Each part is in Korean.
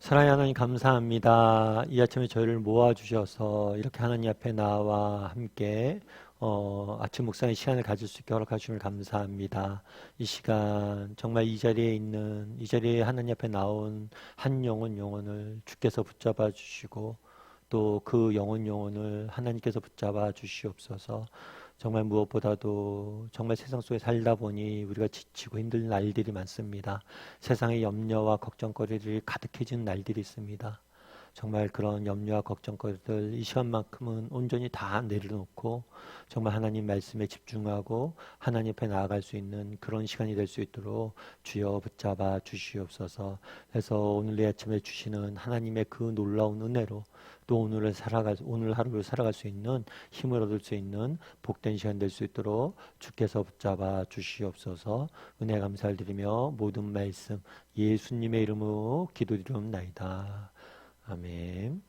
사랑의 하나님 감사합니다. 이 아침에 저희를 모아주셔서 이렇게 하나님 앞에 나와 함께 아침 묵상의 시간을 가질 수 있게 허락해 주심을 감사합니다. 이 시간 정말 이 자리에 하나님 앞에 나온 한 영혼을 주께서 붙잡아 주시고 또 그 영혼을 하나님께서 붙잡아 주시옵소서. 정말 무엇보다도 정말 세상 속에 살다 보니 우리가 지치고 힘든 날들이 많습니다. 세상의 염려와 걱정거리들이 가득해진 날들이 있습니다. 정말 그런 염려와 걱정거리들 이 시간만큼은 온전히 다 내려놓고 정말 하나님 말씀에 집중하고 하나님 앞에 나아갈 수 있는 그런 시간이 될 수 있도록 주여 붙잡아 주시옵소서. 그래서 오늘 내 아침에 주시는 하나님의 그 놀라운 은혜로 또 오늘 하루를 살아갈 수 있는 힘을 얻을 수 있는 복된 시간 될 수 있도록 주께서 붙잡아 주시옵소서. 은혜 감사를 드리며 모든 말씀 예수님의 이름으로 기도드리옵나이다. 아멘.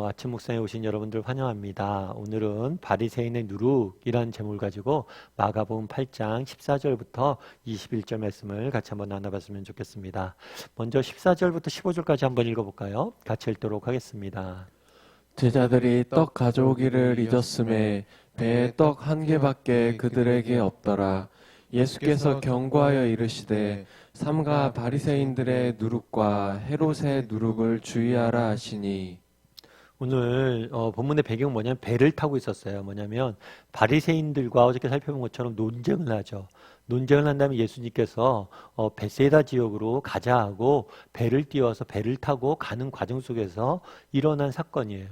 아침 묵상에 오신 여러분들 환영합니다. 오늘은 바리새인의 누룩이라는 제목을 가지고 마가복음 8장 14절부터 21절 말씀을 같이 한번 나눠봤으면 좋겠습니다. 먼저 14절부터 15절까지 한번 읽어볼까요? 같이 읽도록 하겠습니다. 제자들이 떡 가져오기를 잊었음에 배에 떡 한 개밖에 그들에게 없더라. 예수께서 경고하여 이르시되 삼가 바리새인들의 누룩과 헤롯의 누룩을 주의하라 하시니. 오늘 본문의 배경은 뭐냐면 배를 타고 있었어요. 뭐냐면 바리새인들과 어저께 살펴본 것처럼 논쟁을 하죠. 논쟁을 한 다음에 예수님께서 베세다 지역으로 가자 하고 배를 띄워서 배를 타고 가는 과정 속에서 일어난 사건이에요.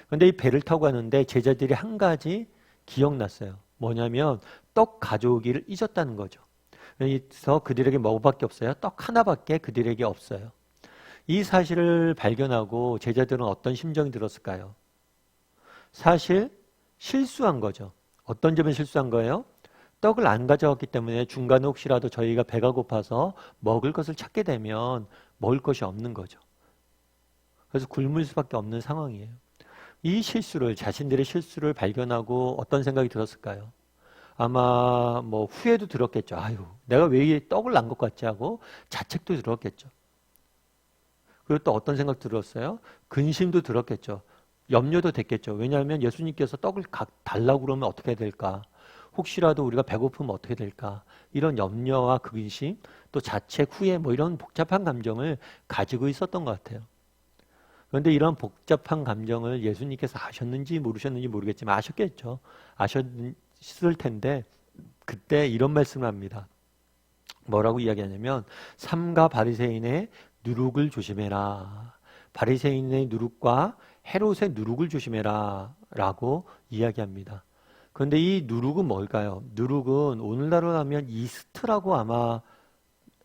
그런데 이 배를 타고 가는데 제자들이 한 가지 기억났어요. 뭐냐면 떡 가져오기를 잊었다는 거죠. 그래서 그들에게 뭐밖에 없어요? 떡 하나밖에 그들에게 없어요. 이 사실을 발견하고 제자들은 어떤 심정이 들었을까요? 사실 실수한 거죠. 어떤 점에 실수한 거예요? 떡을 안 가져왔기 때문에 중간에 혹시라도 저희가 배가 고파서 먹을 것을 찾게 되면 먹을 것이 없는 거죠. 그래서 굶을 수밖에 없는 상황이에요. 이 자신들의 실수를 발견하고 어떤 생각이 들었을까요? 아마 뭐 후회도 들었겠죠. 아유, 내가 왜 이 떡을 난 것 같지 하고 자책도 들었겠죠. 그리고 또 어떤 생각 들었어요? 근심도 들었겠죠. 염려도 됐겠죠. 왜냐하면 예수님께서 떡을 달라고 그러면 어떻게 될까? 혹시라도 우리가 배고프면 어떻게 될까? 이런 염려와 근심, 또 자책, 후회 뭐 이런 복잡한 감정을 가지고 있었던 것 같아요. 그런데 이런 복잡한 감정을 예수님께서 아셨는지 모르셨는지 모르겠지만 아셨겠죠. 아셨을 텐데 그때 이런 말씀을 합니다. 뭐라고 이야기하냐면 삼가 바리새인의 누룩을 조심해라. 바리새인의 누룩과 헤롯의 누룩을 조심해라 라고 이야기합니다. 그런데 이 누룩은 뭘까요? 누룩은 오늘날로 하면 이스트라고 아마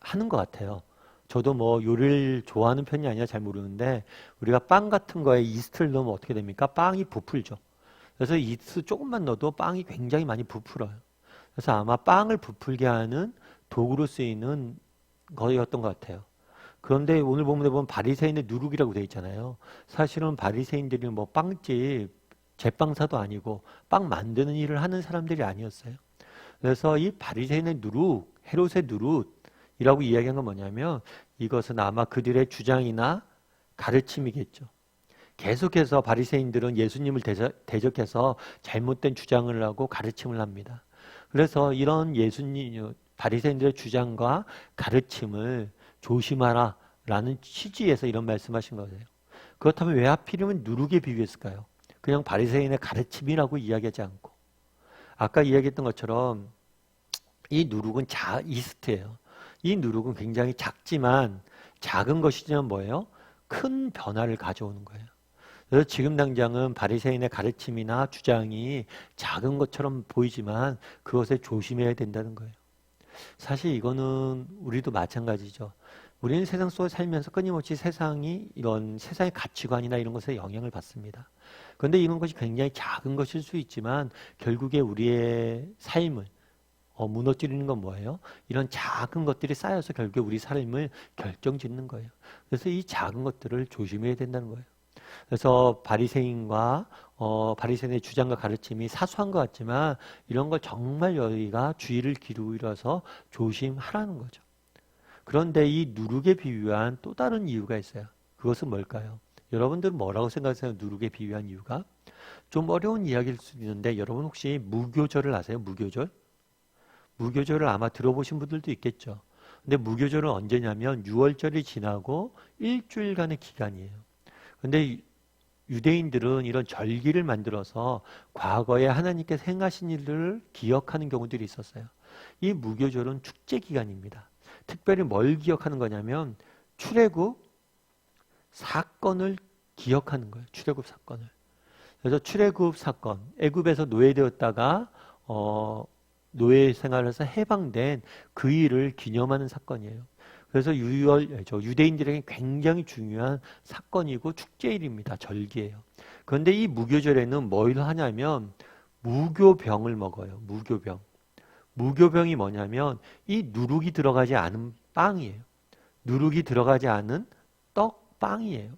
하는 것 같아요. 저도 뭐 요리를 좋아하는 편이 아니라 잘 모르는데 우리가 빵 같은 거에 이스트를 넣으면 어떻게 됩니까? 빵이 부풀죠. 그래서 이스트 조금만 넣어도 빵이 굉장히 많이 부풀어요. 그래서 아마 빵을 부풀게 하는 도구로 쓰이는 거였던 것 같아요. 그런데 오늘 본문에 보면 바리새인의 누룩이라고 되어 있잖아요. 사실은 바리새인들이 뭐 빵집, 제빵사도 아니고 빵 만드는 일을 하는 사람들이 아니었어요. 그래서 이 바리새인의 누룩, 헤롯의 누룩이라고 이야기한 건 뭐냐면 이것은 아마 그들의 주장이나 가르침이겠죠. 계속해서 바리새인들은 예수님을 대적해서 잘못된 주장을 하고 가르침을 합니다. 그래서 이런 바리새인들의 주장과 가르침을 조심하라 라는 취지에서 이런 말씀하신 거예요. 그렇다면 왜 하필이면 누룩에 비유했을까요? 그냥 바리새인의 가르침이라고 이야기하지 않고 아까 이야기했던 것처럼 이 누룩은 이스트예요. 이 누룩은 굉장히 작지만 작은 것이지만 뭐예요? 큰 변화를 가져오는 거예요. 그래서 지금 당장은 바리새인의 가르침이나 주장이 작은 것처럼 보이지만 그것에 조심해야 된다는 거예요. 사실 이거는 우리도 마찬가지죠. 우리는 세상 속에 살면서 끊임없이 이런 세상의 가치관이나 이런 것에 영향을 받습니다. 그런데 이런 것이 굉장히 작은 것일 수 있지만 결국에 우리의 삶을 무너뜨리는 건 뭐예요? 이런 작은 것들이 쌓여서 결국에 우리 삶을 결정짓는 거예요. 그래서 이 작은 것들을 조심해야 된다는 거예요. 그래서 바리새인의 주장과 가르침이 사소한 것 같지만 이런 걸 정말 여기가 주의를 기울여서 조심하라는 거죠. 그런데 이 누룩에 비유한 또 다른 이유가 있어요. 그것은 뭘까요? 여러분들은 뭐라고 생각하세요? 누룩에 비유한 이유가? 좀 어려운 이야기일 수도 있는데 여러분 혹시 무교절을 아세요? 무교절? 무교절을 아마 들어보신 분들도 있겠죠. 근데 무교절은 언제냐면 6월절이 지나고 일주일간의 기간이에요. 근데 유대인들은 이런 절기를 만들어서 과거에 하나님께서 행하신 일을 기억하는 경우들이 있었어요. 이 무교절은 축제 기간입니다. 특별히 뭘 기억하는 거냐면 출애굽 사건을 기억하는 거예요. 출애굽 사건을. 그래서 출애굽 사건, 애굽에서 노예되었다가 노예 생활에서 해방된 그 일을 기념하는 사건이에요. 그래서 유대인들에게 굉장히 중요한 사건이고 축제일입니다. 절기예요. 그런데 이 무교절에는 뭘 하냐면 무교병을 먹어요. 무교병. 무교병이 뭐냐면 이 누룩이 들어가지 않은 빵이에요. 누룩이 들어가지 않은 빵이에요.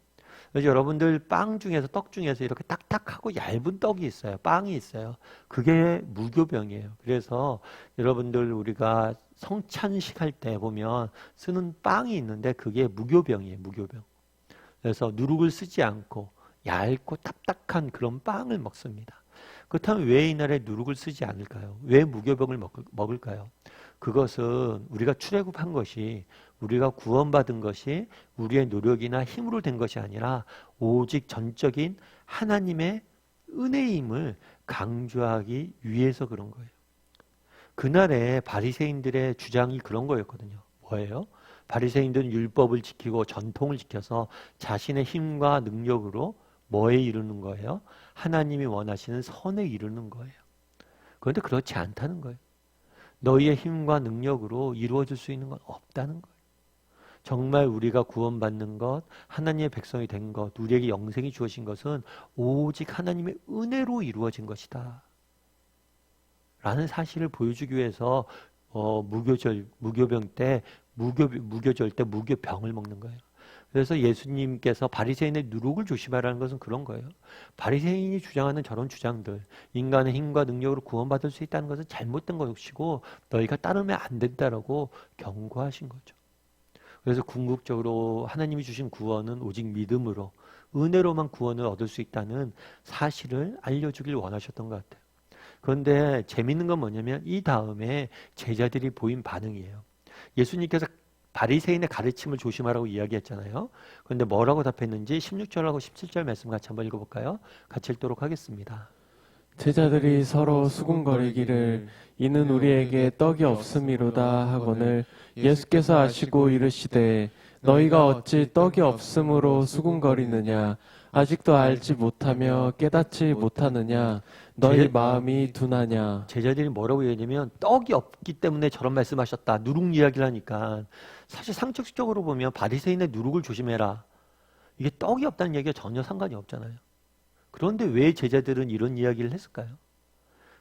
그래서 여러분들 빵 중에서 떡 중에서 이렇게 딱딱하고 얇은 떡이 있어요. 빵이 있어요. 그게 무교병이에요. 그래서 여러분들 우리가 성찬식 할 때 보면 쓰는 빵이 있는데 그게 무교병이에요. 무교병. 그래서 누룩을 쓰지 않고 얇고 딱딱한 그런 빵을 먹습니다. 그렇다면 왜 이날에 누룩을 쓰지 않을까요? 왜 무교병을 먹을까요? 그것은 우리가 출애굽한 것이 우리가 구원받은 것이 우리의 노력이나 힘으로 된 것이 아니라 오직 전적인 하나님의 은혜임을 강조하기 위해서 그런 거예요. 그날에 바리새인들의 주장이 그런 거였거든요. 뭐예요? 바리새인들은 율법을 지키고 전통을 지켜서 자신의 힘과 능력으로 뭐에 이르는 거예요? 하나님이 원하시는 선에 이르는 거예요. 그런데 그렇지 않다는 거예요. 너희의 힘과 능력으로 이루어질 수 있는 건 없다는 거예요. 정말 우리가 구원받는 것, 하나님의 백성이 된 것, 우리에게 영생이 주어진 것은 오직 하나님의 은혜로 이루어진 것이다. 라는 사실을 보여주기 위해서 무교병 때, 무교절 때 무교병을 먹는 거예요. 그래서 예수님께서 바리새인의 누룩을 조심하라는 것은 그런 거예요. 바리새인이 주장하는 저런 주장들, 인간의 힘과 능력으로 구원받을 수 있다는 것은 잘못된 것이고 너희가 따르면 안 된다라고 경고하신 거죠. 그래서 궁극적으로 하나님이 주신 구원은 오직 믿음으로, 은혜로만 구원을 얻을 수 있다는 사실을 알려주길 원하셨던 것 같아요. 그런데 재밌는 건 뭐냐면 이 다음에 제자들이 보인 반응이에요. 예수님께서 바리새인의 가르침을 조심하라고 이야기했잖아요. 그런데 뭐라고 답했는지 16절하고 17절 말씀 같이 한번 읽어볼까요? 같이 읽도록 하겠습니다. 제자들이 서로 수군거리기를 이는 우리에게 떡이 없음이로다 하거늘 예수께서 아시고 이르시되 너희가 어찌 떡이 없음으로 수군거리느냐 아직도 알지 못하며 깨닫지 못하느냐 너희 마음이 둔하냐. 제자들이 뭐라고 얘기하냐면 떡이 없기 때문에 저런 말씀하셨다. 누룩 이야기를 하니까 사실 상식적으로 보면 바리새인의 누룩을 조심해라. 이게 떡이 없다는 얘기가 전혀 상관이 없잖아요. 그런데 왜 제자들은 이런 이야기를 했을까요?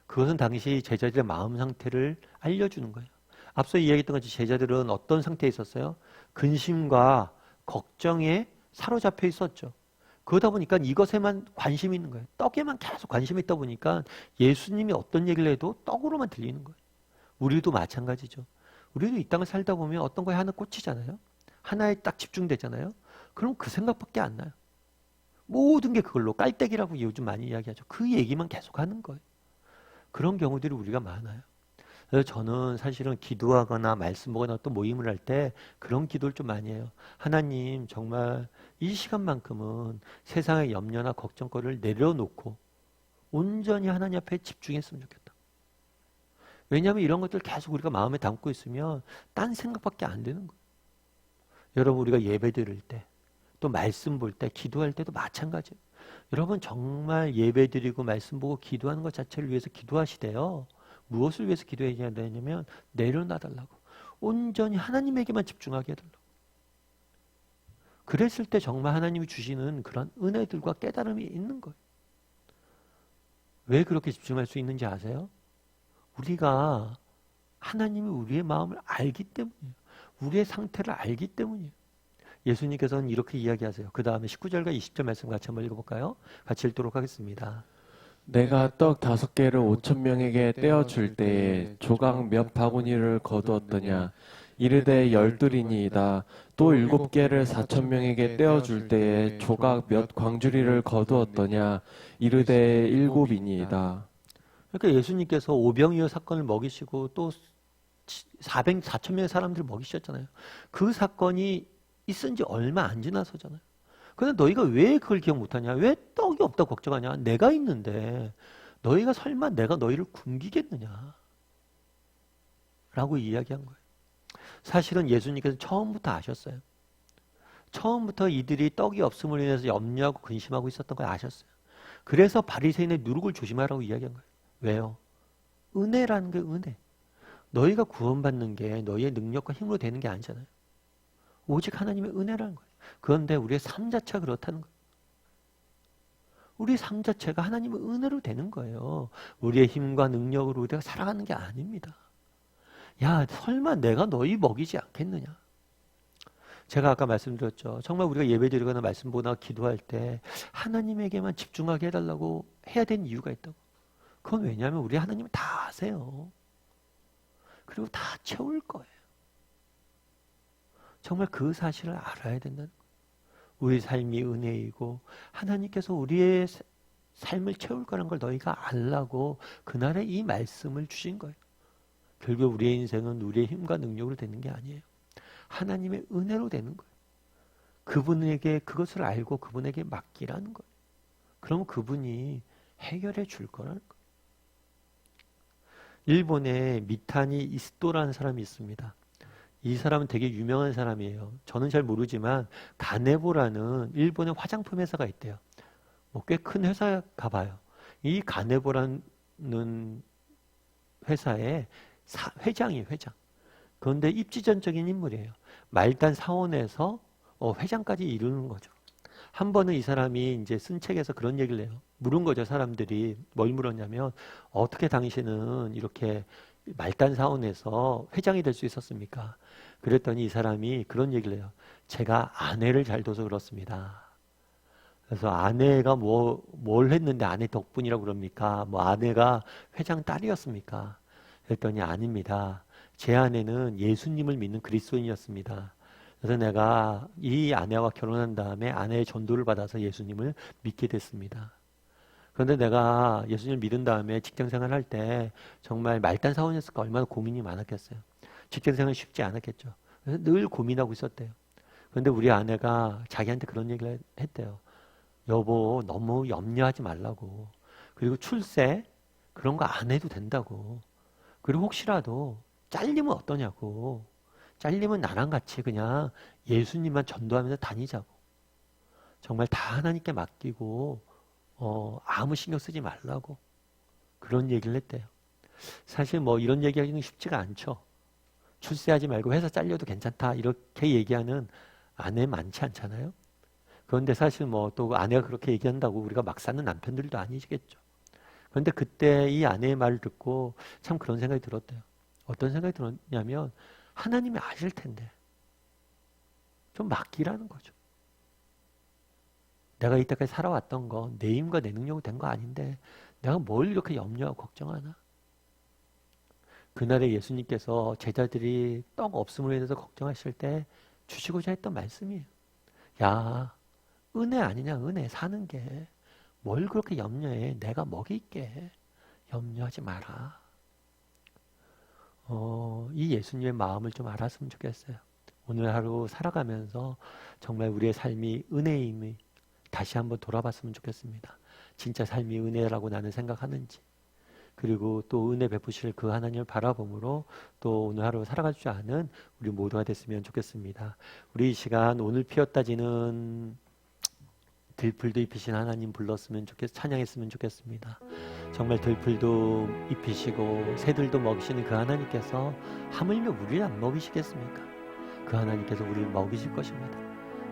그것은 당시 제자들의 마음 상태를 알려주는 거예요. 앞서 이야기했던 것처럼 제자들은 어떤 상태에 있었어요? 근심과 걱정에 사로잡혀 있었죠. 그러다 보니까 이것에만 관심이 있는 거예요. 떡에만 계속 관심이 있다 보니까 예수님이 어떤 얘기를 해도 떡으로만 들리는 거예요. 우리도 마찬가지죠. 우리도 이 땅을 살다 보면 어떤 거에 하나 꽂히잖아요. 하나에 딱 집중되잖아요. 그럼 그 생각밖에 안 나요. 모든 게 그걸로 깔때기라고 요즘 많이 이야기하죠. 그 얘기만 계속 하는 거예요. 그런 경우들이 우리가 많아요. 그래서 저는 사실은 기도하거나 말씀 보거나 또 모임을 할 때 그런 기도를 좀 많이 해요. 하나님 정말 이 시간만큼은 세상의 염려나 걱정거리를 내려놓고 온전히 하나님 앞에 집중했으면 좋겠다. 왜냐하면 이런 것들 계속 우리가 마음에 담고 있으면 딴 생각밖에 안 되는 거예요. 여러분 우리가 예배 드릴 때 또 말씀 볼 때 기도할 때도 마찬가지예요. 여러분 정말 예배 드리고 말씀 보고 기도하는 것 자체를 위해서 기도하시대요. 무엇을 위해서 기도해야 되냐면 내려놔달라고. 온전히 하나님에게만 집중하게 해달라고. 그랬을 때 정말 하나님이 주시는 그런 은혜들과 깨달음이 있는 거예요. 왜 그렇게 집중할 수 있는지 아세요? 우리가 하나님이 우리의 마음을 알기 때문이에요. 우리의 상태를 알기 때문이에요. 예수님께서는 이렇게 이야기하세요. 그 다음에 19절과 20절 말씀 같이 한번 읽어볼까요? 같이 읽도록 하겠습니다. 내가 떡 5개를 5,000명에게 떼어줄 때에 조각 몇 바구니를 거두었더냐 이르되 12이니이다. 또 7개를 4,000명에게 떼어줄 때에 조각 몇 광주리를 거두었더냐. 이르되 7이니이다. 그러니까 예수님께서 오병이어 사건을 먹이시고 또 4천 명의 사람들을 먹이셨잖아요. 그 사건이 있은 지 얼마 안 지나서잖아요. 그런데 너희가 왜 그걸 기억 못하냐? 왜 떡이 없다고 걱정하냐? 내가 있는데 너희가 설마 내가 너희를 굶기겠느냐? 라고 이야기한 거예요. 사실은 예수님께서 처음부터 아셨어요. 처음부터 이들이 떡이 없음으로 인해서 염려하고 근심하고 있었던 걸 아셨어요. 그래서 바리새인의 누룩을 조심하라고 이야기한 거예요. 왜요? 은혜라는 게 은혜. 너희가 구원받는 게 너희의 능력과 힘으로 되는 게 아니잖아요. 오직 하나님의 은혜라는 거예요. 그런데 우리의 삶 자체가 그렇다는 거예요. 우리 삶 자체가 하나님의 은혜로 되는 거예요. 우리의 힘과 능력으로 우리가 살아가는 게 아닙니다. 야, 설마 내가 너희 먹이지 않겠느냐? 제가 아까 말씀드렸죠. 정말 우리가 예배드리거나 말씀 보거나 기도할 때 하나님에게만 집중하게 해달라고 해야 되는 이유가 있다고. 그건 왜냐하면 우리 하나님은 다 아세요. 그리고 다 채울 거예요. 정말 그 사실을 알아야 된다는 거예요. 우리 삶이 은혜이고 하나님께서 우리의 삶을 채울 거라는 걸 너희가 알라고 그날에 이 말씀을 주신 거예요. 결국 우리의 인생은 우리의 힘과 능력으로 되는 게 아니에요. 하나님의 은혜로 되는 거예요. 그분에게 그것을 알고 그분에게 맡기라는 거예요. 그럼 그분이 해결해 줄 거라는 거예요. 일본에 미타니 이스토라는 사람이 있습니다. 이 사람은 되게 유명한 사람이에요. 저는 잘 모르지만 가네보라는 일본의 화장품 회사가 있대요. 뭐 꽤 큰 회사가 봐요. 이 가네보라는 회사의 회장이에요, 회장. 그런데 입지전적인 인물이에요. 말단 사원에서 회장까지 이루는 거죠. 한 번은 이 사람이 이제 쓴 책에서 그런 얘기를 해요. 물은 거죠, 사람들이. 뭘 물었냐면, 어떻게 당신은 이렇게 말단 사원에서 회장이 될 수 있었습니까? 그랬더니 이 사람이 그런 얘기를 해요. 제가 아내를 잘 둬서 그렇습니다. 그래서 아내가 뭘 했는데 아내 덕분이라고 그럽니까? 뭐 아내가 회장 딸이었습니까? 그랬더니 아닙니다. 제 아내는 예수님을 믿는 그리스도인이었습니다. 그래서 내가 이 아내와 결혼한 다음에 아내의 전도를 받아서 예수님을 믿게 됐습니다. 그런데 내가 예수님을 믿은 다음에 직장생활 할 때 정말 말단 사원이었을까 얼마나 고민이 많았겠어요. 직장생활 쉽지 않았겠죠. 그래서 늘 고민하고 있었대요. 그런데 우리 아내가 자기한테 그런 얘기를 했대요. 여보, 너무 염려하지 말라고. 그리고 출세 그런 거 안 해도 된다고. 그리고 혹시라도 잘리면 어떠냐고. 잘리면 나랑 같이 그냥 예수님만 전도하면서 다니자고. 정말 다 하나님께 맡기고 아무 신경 쓰지 말라고. 그런 얘기를 했대요. 사실 뭐 이런 얘기하기는 쉽지가 않죠. 출세하지 말고 회사 잘려도 괜찮다 이렇게 얘기하는 아내 많지 않잖아요. 그런데 사실 뭐 또 아내가 그렇게 얘기한다고 우리가 막 사는 남편들도 아니시겠죠. 그런데 그때 이 아내의 말을 듣고 참 그런 생각이 들었대요. 어떤 생각이 들었냐면 하나님이 아실 텐데 좀 맡기라는 거죠. 내가 이때까지 살아왔던 거 내 힘과 내 능력으로 된 거 아닌데 내가 뭘 이렇게 염려하고 걱정하나? 그날에 예수님께서 제자들이 떡 없음으로 인해서 걱정하실 때 주시고자 했던 말씀이에요. 야, 은혜 아니냐, 은혜 사는 게. 뭘 그렇게 염려해? 내가 먹일게. 염려하지 마라. 이 예수님의 마음을 좀 알았으면 좋겠어요. 오늘 하루 살아가면서 정말 우리의 삶이 은혜임이 다시 한번 돌아봤으면 좋겠습니다. 진짜 삶이 은혜라고 나는 생각하는지, 그리고 또 은혜 베푸실 그 하나님을 바라봄으로 또 오늘 하루 살아갈 줄 아는 우리 모두가 됐으면 좋겠습니다. 우리 이 시간 오늘 피었다 지는 들풀도 입히신 하나님 불렀으면 찬양했으면 좋겠습니다. 정말 들풀도 입히시고 새들도 먹이시는 그 하나님께서 하물며 우리를 안 먹이시겠습니까? 그 하나님께서 우리를 먹이실 것입니다.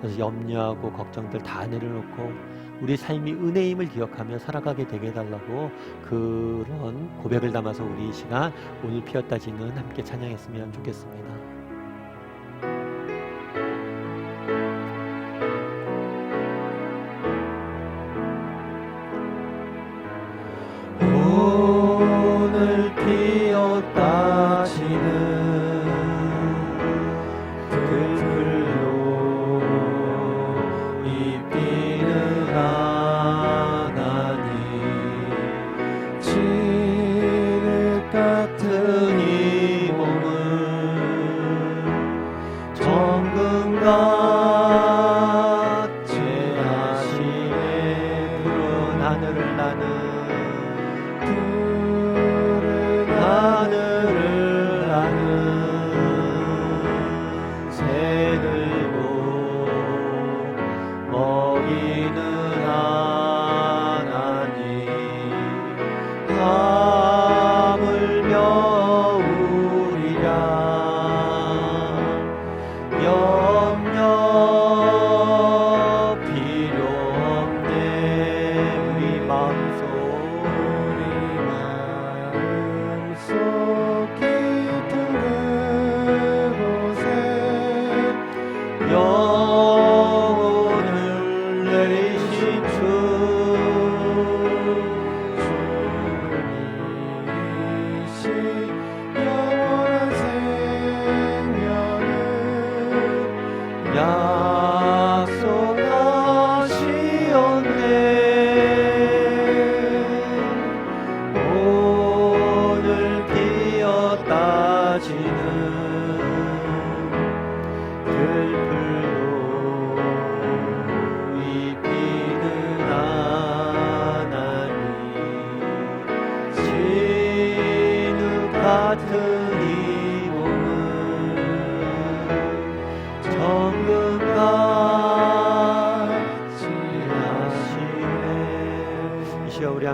그래서 염려하고 걱정들 다 내려놓고 우리 삶이 은혜임을 기억하며 살아가게 되게 해달라고 그런 고백을 담아서 우리 이 시간 오늘 피었다 지는 함께 찬양했으면 좋겠습니다. 오늘 피었다 지는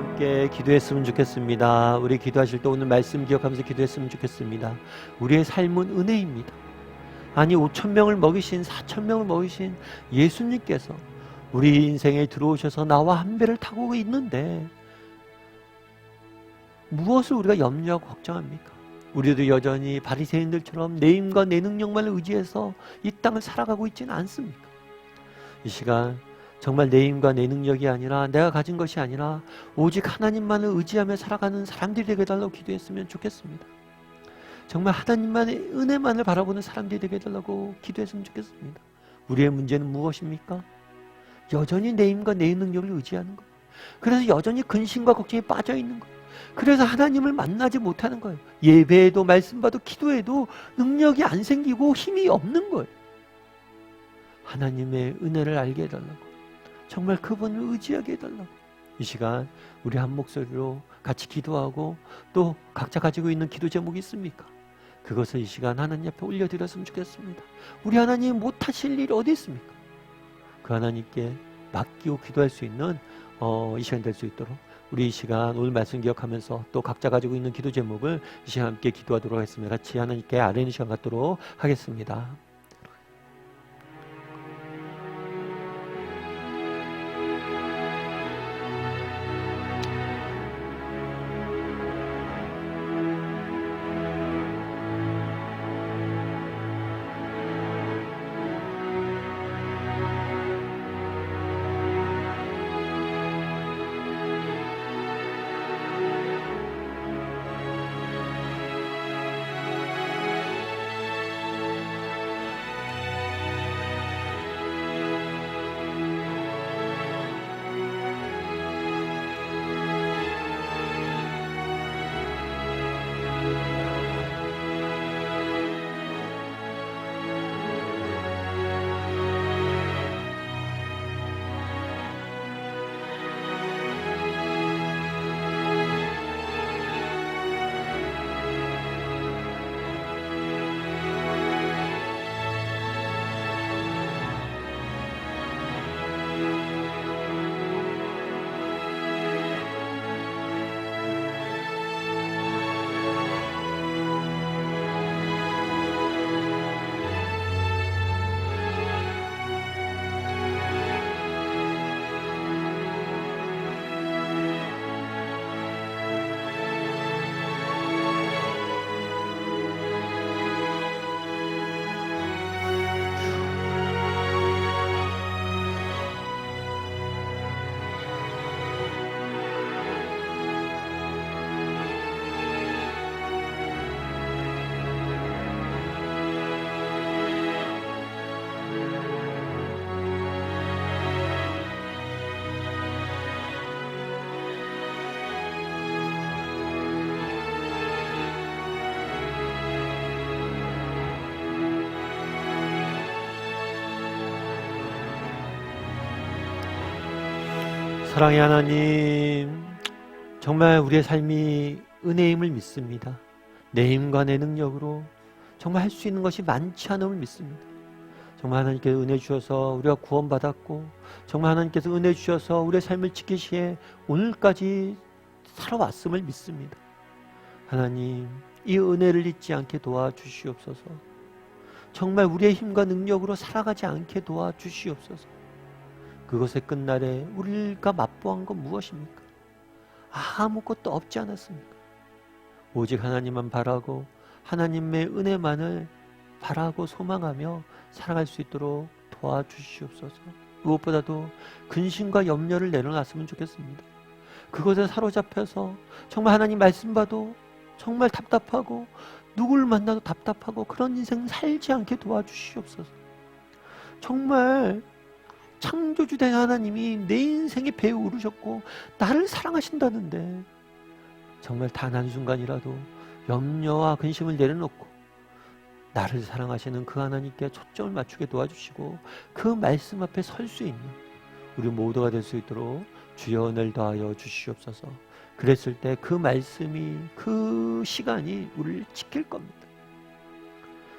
함께 기도했으면 좋겠습니다. 우리 기도하실 때 오늘 말씀 기억하면서 기도했으면 좋겠습니다. 우리의 삶은 은혜입니다. 아니 5,000명을 먹이신 4,000명을 먹이신 예수님께서 우리 인생에 들어오셔서 나와 한 배를 타고 있는데 무엇을 우리가 염려하고 걱정합니까? 우리도 여전히 바리새인들처럼 내 힘과 내 능력만을 의지해서 이 땅을 살아가고 있지는 않습니까? 이 시간 정말 내 힘과 내 능력이 아니라 내가 가진 것이 아니라 오직 하나님만을 의지하며 살아가는 사람들이 되게 해달라고 기도했으면 좋겠습니다. 정말 하나님만의 은혜만을 바라보는 사람들이 되게 해달라고 기도했으면 좋겠습니다. 우리의 문제는 무엇입니까? 여전히 내 힘과 내 능력을 의지하는 거예요. 그래서 여전히 근심과 걱정에 빠져 있는 거예요. 그래서 하나님을 만나지 못하는 거예요. 예배에도 말씀봐도 기도해도 능력이 안 생기고 힘이 없는 거예요. 하나님의 은혜를 알게 해달라고, 정말 그분을 의지하게 해달라고, 이 시간 우리 한 목소리로 같이 기도하고 또 각자 가지고 있는 기도 제목이 있습니까? 그것을 이 시간 하나님 앞에 올려드렸으면 좋겠습니다. 우리 하나님 못하실 일이 어디 있습니까? 그 하나님께 맡기고 기도할 수 있는 이 시간 될 수 있도록 우리 이 시간 오늘 말씀 기억하면서 또 각자 가지고 있는 기도 제목을 이 시간 함께 기도하도록 하겠습니다. 같이 하나님께 아뢰는 시간 갖도록 하겠습니다. 사랑의 하나님, 정말 우리의 삶이 은혜임을 믿습니다. 내 힘과 내 능력으로 정말 할 수 있는 것이 많지 않음을 믿습니다. 정말 하나님께서 은혜 주셔서 우리가 구원받았고, 정말 하나님께서 은혜 주셔서 우리의 삶을 지키시에 오늘까지 살아왔음을 믿습니다. 하나님, 이 은혜를 잊지 않게 도와주시옵소서. 정말 우리의 힘과 능력으로 살아가지 않게 도와주시옵소서. 그것의 끝날에 우리가 맛보한 건 무엇입니까? 아무것도 없지 않았습니까? 오직 하나님만 바라고 하나님의 은혜만을 바라고 소망하며 살아갈 수 있도록 도와주시옵소서. 무엇보다도 근심과 염려를 내려놨으면 좋겠습니다. 그것에 사로잡혀서 정말 하나님 말씀 봐도 정말 답답하고 누구를 만나도 답답하고 그런 인생 살지 않게 도와주시옵소서. 정말 창조주된 하나님이 내 인생에 배에 오르셨고 나를 사랑하신다는데 정말 단 한순간이라도 염려와 근심을 내려놓고 나를 사랑하시는 그 하나님께 초점을 맞추게 도와주시고 그 말씀 앞에 설 수 있는 우리 모두가 될 수 있도록 주여 은혜를 더하여 주시옵소서. 그랬을 때 그 말씀이 그 시간이 우리를 지킬 겁니다.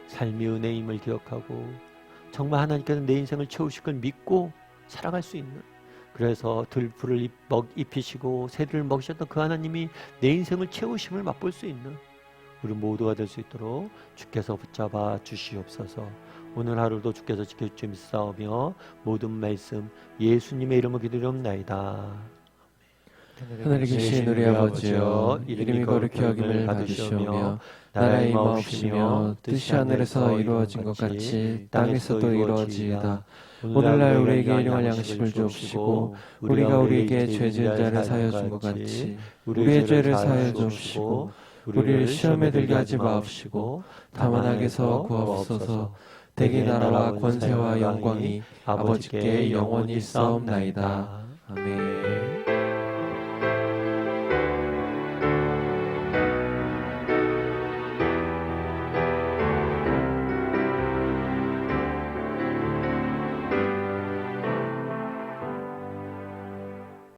삶의 은혜임을 기억하고 정말 하나님께서 내 인생을 채우실 걸 믿고 살아갈 수 있는 그래서 들풀을 입히시고 새들을 먹이셨던 그 하나님이 내 인생을 채우심을 맛볼 수 있는 우리 모두가 될 수 있도록 주께서 붙잡아 주시옵소서. 오늘 하루도 주께서 지켜주심 싸우며 모든 말씀 예수님의 이름으로 기도드리옵나이다. 하늘에 계신 우리 아버지여, 이름이 거룩히 여김을 받으시오며 나라의 임하옵시며 뜻이 하늘에서 이루어진 것 같이 땅에서도 이루어지이다. 오늘날 우리에게 일용할 양식을 주옵시고 우리가 우리에게 죄 지은 자를 사하여 준 것 같이 우리의 죄를 사하여 주옵시고 우리를 시험에 들게 하지 마옵시고 다만 악에서 구하옵소서. 대개 나라와 권세와 영광이 아버지께 영원히 있사옵나이다. 아멘.